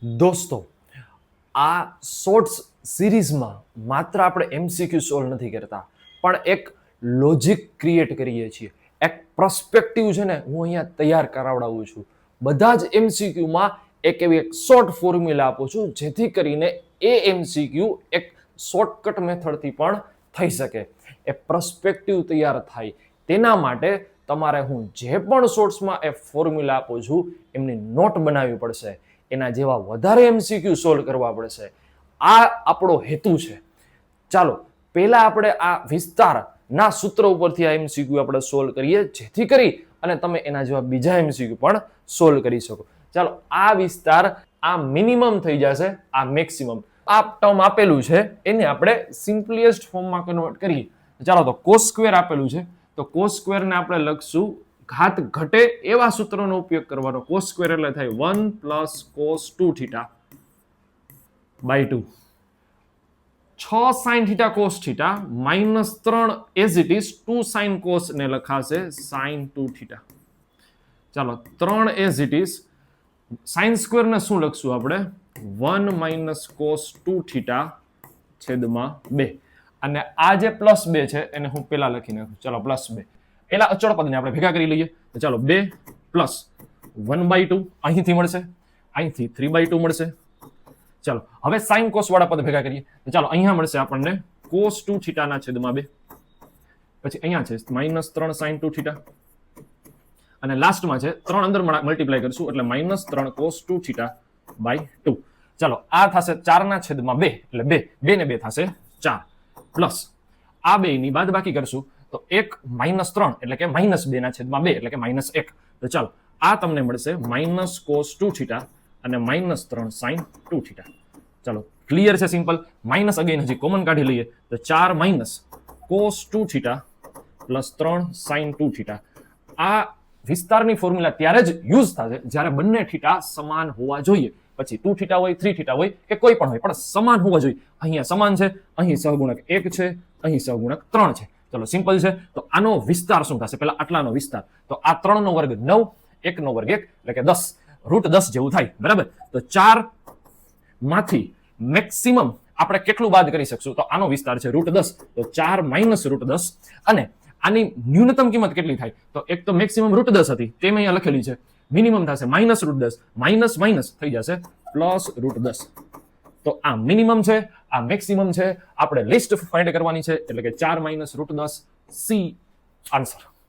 દોસ્તો, આ શોર્ટ્સ સિરીઝમાં માત્ર આપણે એમસીક્યુ સોલ્વ નથી કરતા, પણ એક લોજિક ક્રિએટ કરીએ છીએ. એક પર્સપેક્ટિવ છે ને, હું અહીંયા તૈયાર કરાવડાવું છું. બધા જ એમસીક્યુમાં એક એવી એક શોર્ટ ફોર્મ્યુલા આપું છું, જેથી કરીને એ એમસીક્યુ એક શોર્ટકટ મેથડથી પણ થઈ શકે. એ પર્સપેક્ટિવ તૈયાર થાય તેના માટે તમારે હું જે પણ શોર્ટ્સમાં એ ફોર્મ્યુલા આપું છું એમની નોટ બનાવવી પડશે. એના જેવા વધારે એમસીક્યુ સોલ્વ કરવા પડશે. આ આપણો હેતુ છે. ચાલો પહેલા આપણે આ વિસ્તારના સૂત્ર ઉપરથી આ એમસીક્યુ આપણે સોલ્વ કરીએ, જેથી કરી અને તમે એના જેવા બીજા એમસીક્યુ પણ સોલ્વ કરી શકો. ચાલો, આ વિસ્તાર આ મિનિમમ થઈ જશે, આ મેક્સિમમ. આ ટર્મ આપેલું છે એને આપણે સિમ્પલીએસ્ટ ફોર્મમાં કન્વર્ટ કરીએ. ચાલો, તો કોસ સ્ક્વેર આપેલું છે, તો કોસ સ્ક્વેરને આપણે લખશું ઘાત ઘટે એવા સૂત્રનો ઉપયોગ કરવાનો. કોસ સ્ક્વેર એટલે થાય 1 + cos 2θ by 2. 6 sin θ cos θ -3 as it is 2 sin cos ને લખાશે sin 2θ. ચાલો, 3 as it is. sin square ને શું લખશું આપણે? 1 - cos 2θ છેદમાં 2. અને આ જે +2 છે એને હું પેલા લખી નાખું. ચાલો, +2 પેલા અચળ પદને આપણે ભેગા કરી લઈએ. તો ચાલો, 2 + 1/2 અહીંથી મળશે, અહીંથી 3/2 મળશે. ચાલો, હવે sin cos વાળા પદ ભેગા કરીએ. તો ચાલો, અહીંયા મળશે આપણને cos 2θ ના છેદમાં 2. પછી અહીંયા છે -3 sin 2θ. અને લાસ્ટમાં છે 3 અંદર મલ્ટીપ્લાય કરશું એટલે -3 cos 2θ by 2. ચાલો, આ થશે 4 ના છેદમાં 2 એટલે 2 ને 2 થશે 4 પ્લસ આ 2 ની બાદ બાકી કરશું તો 1 -3 એટલે કે -2 ના છેદમાં 2 એટલે કે -1. તો ચાલો, આ તમને મળશે -cos 2θ અને -3 sin 2θ. ચાલો, ક્લિયર છે, સિમ્પલ. માઇનસ અગેન હજી કોમન કાઢી લઈએ તો 4 - cos 2θ પ્લસ 3 sin 2θ. આ વિસ્તારની ફોર્મ્યુલા ત્યારે જ યુઝ થશે જ્યારે બંને થીટા સમાન હોવા જોઈએ. પછી 2θ હોય, 3θ હોય કે કોઈ પણ હોય, પણ સમાન હોવા જોઈએ. અહીંયા સમાન છે, અહીં સહગુણક 1 છે, અહીં સહગુણક 3 છે. ચલો, સિમ્પલ છે. તો આનો વિસ્તાર શું થશે? પેલા આટલાનો વિસ્તાર, તો આ 3 નો વર્ગ 9, 1 નો વર્ગ 1 એટલે કે 10, √10 જેવું થાય. બરાબર. તો 4 માંથી મેક્સિમમ આપણે કેટલું બાદ કરી શકશું? તો આનો વિસ્તાર છે √10, તો 4 - √10. અને આની ન્યૂનતમ કિંમત કેટલી થાય? તો એક તો મેક્સિમમ √10 હતી, તે મેં અહીંયા લખેલી છે. મિનિમમ થશે -√10, માઇનસ થઈ જશે +√10. તો આ મિનિમમ છે, આ મેક્સિમમ છે. આપણે લિસ્ટ ફાઇન્ડ કરવાની છે, એટલે કે 4 - √10 સી આન્સર.